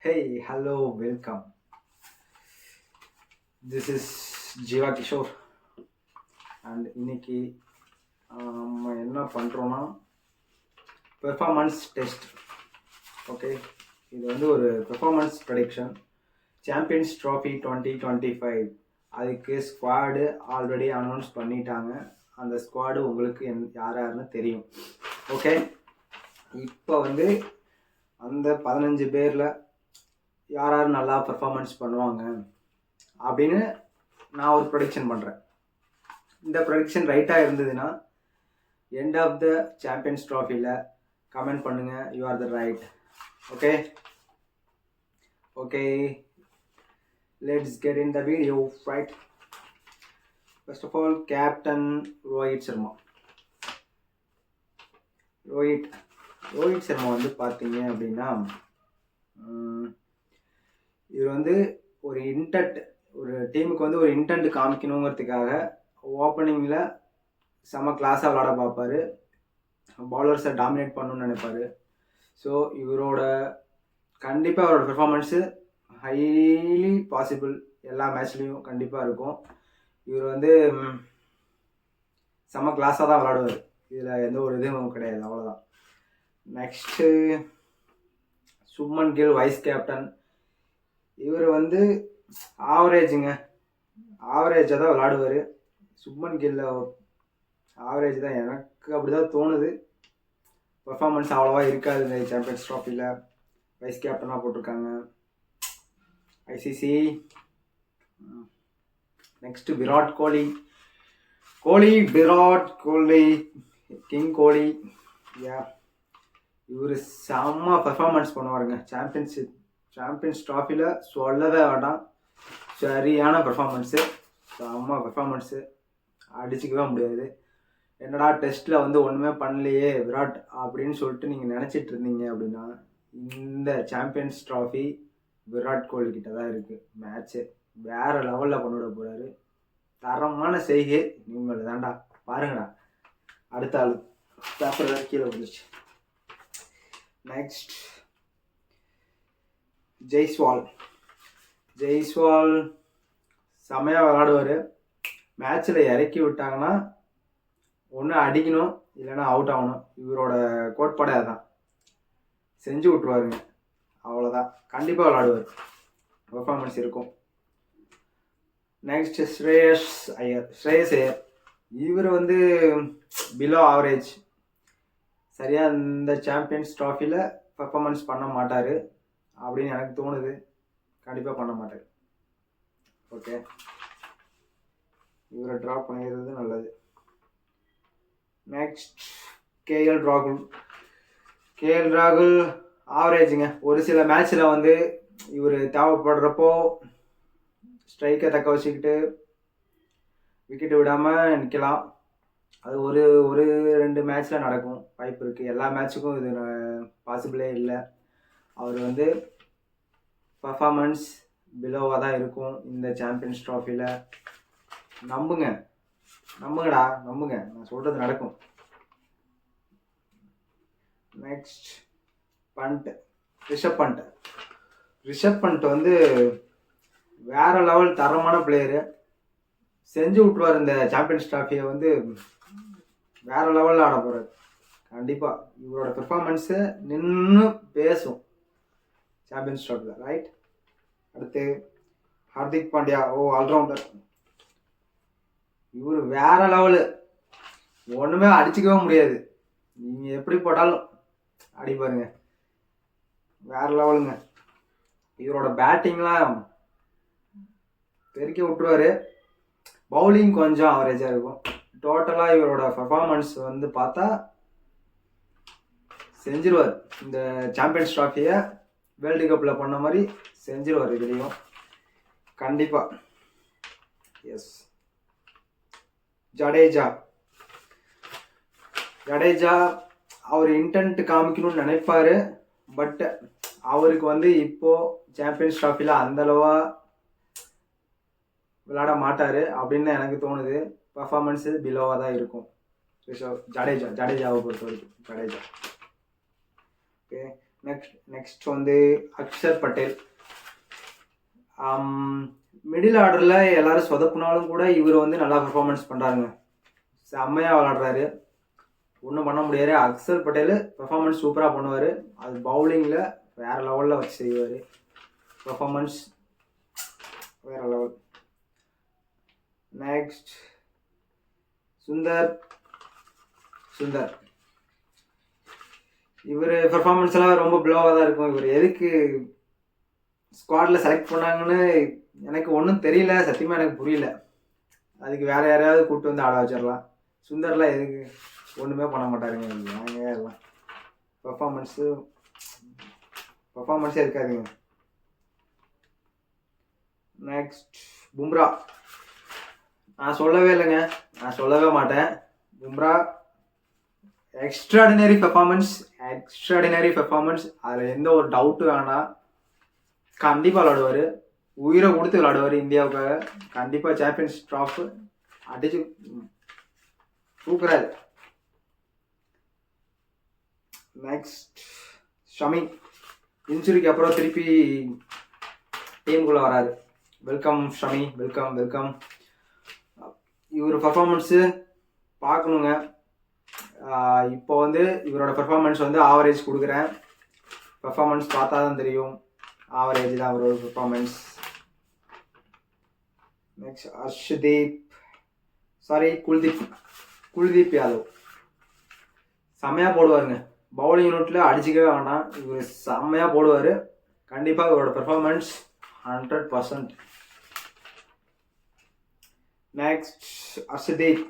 Hey, hello, welcome. This is Jiva Kishore and இன்னைக்கு நம்ம என்ன பண்ணுறோன்னா பெர்ஃபார்மன்ஸ் டெஸ்ட். ஓகே, இது வந்து ஒரு பெர்ஃபார்மன்ஸ் ப்ரெடிக்ஷன். சாம்பியன்ஸ் ட்ராஃபி 2025 அதுக்கு ஸ்குவாடு ஆல்ரெடி அனௌன்ஸ் பண்ணிட்டாங்க. அந்த ஸ்குவாடு உங்களுக்கு யார் யாருன்னு தெரியும். ஓகே, இப்போ வந்து அந்த 15 பேரில் யார் யார் நல்லா பெர்ஃபார்மன்ஸ் பண்ணுவாங்க அப்படின்னு நான் ஒரு ப்ரொடிக்ஷன் பண்ணுறேன். இந்த ப்ரொடிக்ஷன் ரைட்டாக இருந்ததுன்னா எண்ட் ஆஃப் த சாம்பியன்ஸ் ட்ராஃபியில் கமெண்ட் பண்ணுங்கள், you are the right. Okay okay let's get in the video. Right, first of all captain Rohit Sharma. Rohit Sharma வந்து பார்த்தீங்க அப்படின்னா இவர் வந்து ஒரு டீமுக்கு வந்து ஒரு இன்டென்ட் காமிக்கணுங்கிறதுக்காக ஓப்பனிங்கில் செம கிளாஸாக விளாட பார்ப்பார். பாலர்ஸை டாமினேட் பண்ணணும்னு நினைப்பார். ஸோ கண்டிப்பாக அவரோட பெர்ஃபார்மன்ஸு ஹைலி பாசிபிள் எல்லா மேட்ச்லேயும் கண்டிப்பாக இருக்கும். இவர் வந்து செம கிளாஸாக தான் விளாடுவார். இதில் எந்த ஒரு இதுவும் கிடையாது, அவ்வளோதான். Next Shubman Gill vice captain. இவர் வந்து ஆவரேஜாக தான் விளாடுவார். சுப்மன் கில்ல ஆவரேஜ் தான், எனக்கு அப்படி தான் தோணுது. பெர்ஃபார்மன்ஸ் அவ்வளோவா இருக்காது இந்த சாம்பியன்ஸ் ட்ராஃபியில். வைஸ் கேப்டனாக போட்டிருக்காங்க ICC. Next Virat Kohli, king கோலி. இவர் செம்ம பெர்ஃபார்மன்ஸ் பண்ணுவாருங்க. சாம்பியன்ஸ் ட்ராஃபியில் சொல்லவே வேண்டாம், சரியான பெர்ஃபார்மன்ஸு, செம்ம பெர்ஃபார்மன்ஸு, அடிச்சிக்கவே முடியாது. என்னடா டெஸ்ட்டில் வந்து ஒன்றுமே பண்ணலையே விராட் அப்படின்னு சொல்லிட்டு நீங்கள் நினச்சிட்டு இருந்தீங்க அப்படின்னா, இந்த சாம்பியன்ஸ் ட்ராஃபி விராட் கோலி கிட்ட தான் இருக்குது. மேட்ச்சு வேறு லெவலில் கொண்டு விட போகிறாரு. தரமான செய்கை நீங்கள் தாண்டா, பாருங்கடா. அடுத்த ஆள் பேப்பர் தான் கீழே வந்துருச்சு. நெக்ஸ்ட் ஜெய்ஸ்வால் செமையாக விளாடுவார். மேட்ச்சில் இறக்கி விட்டாங்கன்னா ஒன்று அடிக்கணும், இல்லைன்னா அவுட் ஆகணும். இவரோட கோட்பாடே அதான், செஞ்சு விட்ருவாருங்க, அவ்வளோதான். கண்டிப்பாக விளாடுவார், பெர்ஃபார்மன்ஸ் இருக்கும். நெக்ஸ்ட் ஸ்ரேயஸ் ஐயர். இவர் வந்து பிலோ ஆவரேஜ், சரியாக இந்த சாம்பியன்ஸ் ட்ராஃபியில் பெர்ஃபார்மன்ஸ் பண்ண மாட்டார் அப்படின்னு எனக்கு தோணுது. கண்டிப்பாக பண்ண மாட்டார். ஓகே, இவரை ட்ராப் பண்ணிடுறது நல்லது. நெக்ஸ்ட் கேஎல் ராகுல் ஆவரேஜுங்க. ஒரு சில மேட்ச்சில் வந்து இவர் தேவைப்படுறப்போ ஸ்ட்ரைக்கை தக்க வச்சுக்கிட்டு விக்கெட்டு விடாமல் நிற்கலாம். அது ஒரு 2 மேட்ச்சில் நடக்கும், வாய்ப்பு இருக்குது. எல்லா மேட்ச்சுக்கும் இது பாசிபிளே இல்லை. அவர் வந்து பர்ஃபார்மன்ஸ் பிலோவாக தான் இருக்கும் இந்த சாம்பியன்ஸ் ட்ராஃபியில். நம்புங்கடா, நான் சொல்கிறது நடக்கும். நெக்ஸ்ட் ரிஷப் பண்ட் வந்து வேற லெவல் தரமான பிளேயரு. செஞ்சு விட்ருவார், இந்த சாம்பியன்ஸ் ட்ராஃபியை வந்து வேற லெவலில் ஆட போகிறார். கண்டிப்பாக இவரோட பெர்ஃபார்மன்ஸு நின்று பேசும் சாம்பியன்ஸ் ட்ராஃபியில். ரைட், அடுத்து ஹார்திக் பாண்டியா. ஆல்ரவுண்டர். இவர் வேற லெவலு, ஒன்றுமே அடிச்சிக்கவே முடியாது. நீங்கள் எப்படி போட்டாலும் அடிப்பாருங்க, வேற லெவலுங்க. இவரோட பேட்டிங்லாம் பெருக்கி விட்டுருவாரு. பவுலிங் கொஞ்சம் ஆவரேஜாக இருக்கும். டோட்டலாக இவரோட பர்ஃபார்மன்ஸ் வந்து பார்த்தா செஞ்சிருவார். இந்த சாம்பியன்ஸ் ட்ராஃபியை வேர்ல்டு கப்பில் பண்ண மாதிரி செஞ்சிருவார் இதுலேயும் கண்டிப்பாக. எஸ். ஜடேஜா அவர் இன்டென்ட் காமிக்கணும்னு நினைப்பாரு. பட் அவருக்கு வந்து இப்போது சாம்பியன்ஸ் ட்ராஃபியில் அந்தளவா விளையாட மாட்டார் அப்படின்னு எனக்கு தோணுது. பர்ஃபார்மன்ஸு பிலோவாக தான் இருக்கும் ஜடேஜாவை பொறுத்த வரைக்கும். ஓகே, நெக்ஸ்ட் வந்து அக்ஷர் பட்டேல். மிடில் ஆர்டரில் எல்லாரும் சொதப்புனாலும் கூட இவர் வந்து நல்லா பெர்ஃபார்மன்ஸ் பண்ணுறாருங்க. செம்மையாக விளாடுறாரு, ஒன்றும் பண்ண முடியாது. அக்ஷர் பட்டேல் பெர்ஃபார்மன்ஸ் சூப்பராக பண்ணுவார். அது பவுலிங்கில் வேறு லெவலில் வச்சு செய்வார். பெர்ஃபார்மன்ஸ் வேறு லெவல். நெக்ஸ்ட் சுந்தர். இவர் பெர்ஃபார்மன்ஸ் எல்லாம் ரொம்ப ப்ளோவாக தான் இருக்கும். இவர் எதுக்கு ஸ்குவாடில் செலக்ட் பண்ணாங்கன்னு எனக்கு ஒன்றும் தெரியல, சத்தியமாக எனக்கு புரியல. அதுக்கு வேறு யாரையாவது கூப்பிட்டு வந்து ஆட வச்சிடலாம். சுந்தர்லாம் எதுக்கு ஒன்றுமே பண்ண மாட்டாருங்க. ஏங்க எல்லாம் பெர்ஃபார்மன்ஸே இருக்காதுங்க. நெக்ஸ்ட் பும்ரா. நான் சொல்லவே இல்லைங்க, நான் சொல்லவே மாட்டேன். Bumrah extraordinary performance. அதில் எந்த ஒரு டவுட்டும் வேணாம். கண்டிப்பாக விளாடுவார், உயிரை கொடுத்து விளாடுவார் இந்தியாவுக்காக. கண்டிப்பாக சாம்பியன்ஸ் ட்ராஃபி அடிச்சு தூக்குறாரு. நெக்ஸ்ட் ஷமி. இன்ஜுரிக்கு அப்புறம் திருப்பி டீமுக்குள்ளே வராரு. Welcome Shami, welcome. இவர் பர்ஃபார்மன்ஸு பார்க்கணுங்க. இப்போ வந்து இவரோட பெர்ஃபார்மன்ஸ் வந்து ஆவரேஜ் கொடுக்குறேன். பெர்ஃபார்மன்ஸ் பார்த்தா தான் தெரியும், ஆவரேஜ் தான் அவரோட பெர்ஃபார்மன்ஸ். நெக்ஸ்ட் குல்தீப் யாதவ். செம்மையாக போடுவாருங்க. பவுலிங் யூனிட்டில் அடிச்சிக்கவே வேண்டாம், இவர் செம்மையாக போடுவார். கண்டிப்பாக இவரோட பெர்ஃபார்மன்ஸ் 100%. நெக்ஸ்ட் அர்ஷதீப்.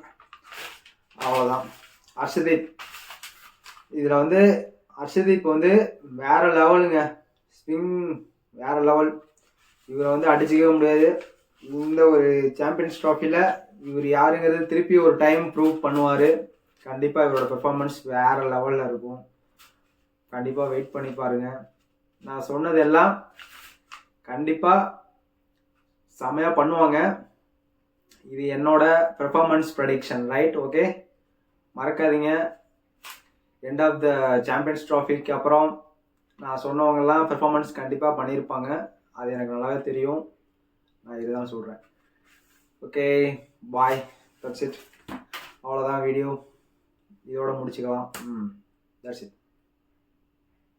அவ்வளோதான். இதில் வந்து அர்ஷதீப் வந்து வேறு லெவலுங்க. ஸ்விங் வேறு லெவல். இவரை வந்து அடிச்சிக்கவே முடியாது. இந்த ஒரு சாம்பியன்ஸ் ட்ராஃபியில் இவர் யாருங்கிறது திருப்பி ஒரு டைம் ப்ரூவ் பண்ணுவார். கண்டிப்பாக இவரோட பெர்ஃபார்மன்ஸ் வேறு லெவலில் இருக்கும். கண்டிப்பாக வெயிட் பண்ணி பாருங்கள். நான் சொன்னதெல்லாம் கண்டிப்பாக செமையாக பண்ணுவாங்க. இது என்னோட பெர்ஃபார்மன்ஸ் ப்ரெடிக்ஷன், ரைட்? ஓகே, மறக்காதீங்க. எண்ட் ஆஃப் த சாம்பியன்ஸ் ட்ராஃபிக்கு அப்புறம் நான் சொன்னவங்கெல்லாம் பெர்ஃபார்மன்ஸ் கண்டிப்பாக பண்ணியிருப்பாங்க. அது எனக்கு நல்லாவே தெரியும். நான் இதுதான் சொல்கிறேன். Okay, bye, that's it. அவ்வளோதான் வீடியோ. இதோட முடிச்சுக்கலாம். That's it.